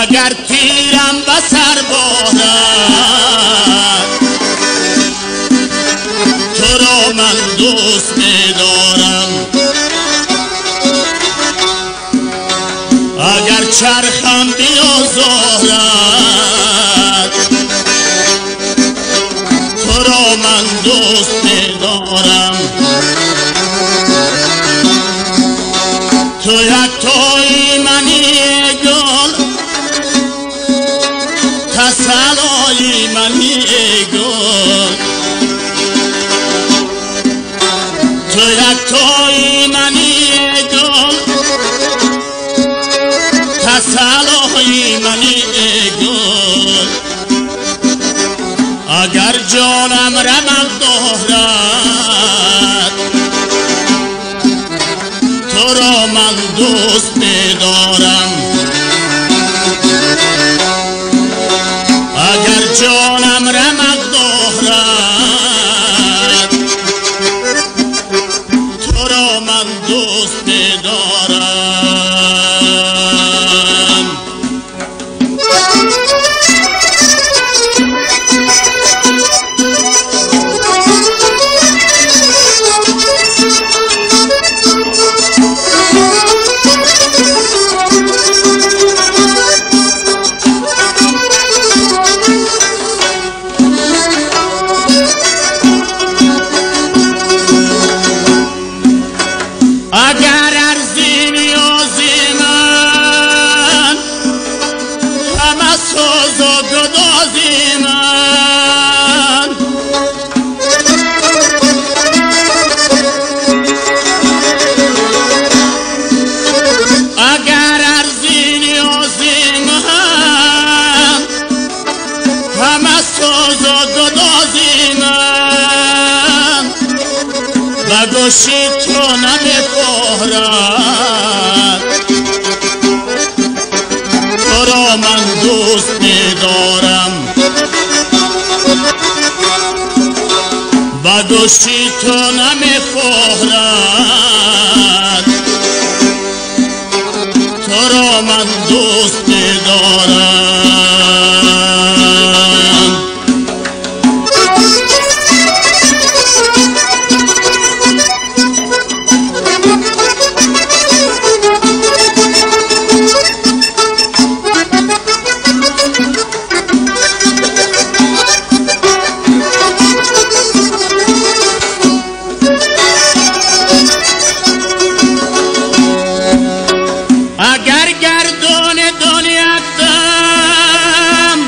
اگر تیرم به سر بارد تو را من دوست می‌دارم. اگر چرخم بیازارد تو را من دوست می‌دارم. تو یک توی منی گل تسلای منی گل. تو یک توی منی گل تسلای منی گل. اگر جانم رمق دارد تو را من دوست می‌دارم. اگر جانم رمق دارد تو را من دوست می‌دارم. اگر ارزی نیازی من همه سوز و گدازی من. اگر ارزی نیازی من همه سوز و گدازی من. و گوشی تو نمی‌پهرد تو را من دوست می‌دارم. و گوشی تو نمی‌پهرد تو را من دوست می‌دارم. اگر گردون دنیا دم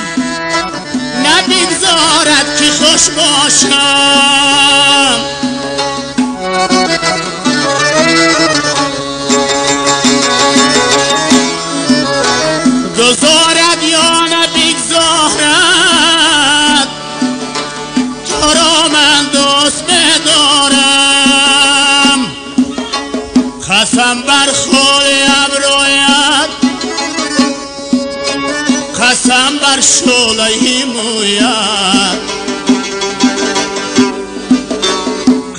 نبگذارد که خوش باشم. گذارد یا نبگذارد تو را من دوست می‌دارم. قسم بر خوی ابرویت قسم بر شعله مویت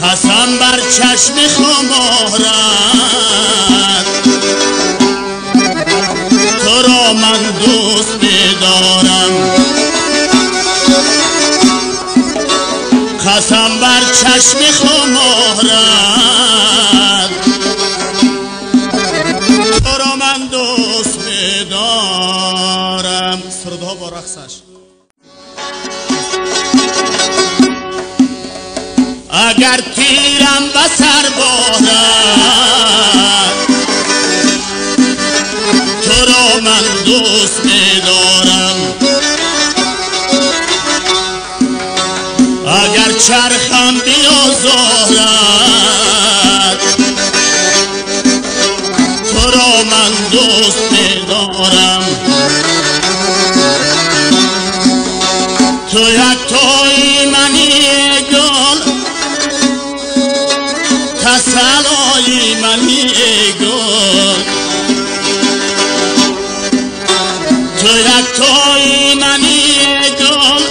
قسم بر چشم خمارت تو را من دوست می‌دارم. قسم بر چشم خمارت تو را من دوست می‌دارم. سرودها با رقصش. اگر تیرم به سر بارد تو را من دوست می‌دارم. اگر چرخم بیازارد تو را من دوست می‌دارم. تو یک توی منی گل تسلای منی گل. تو یک توی منی گل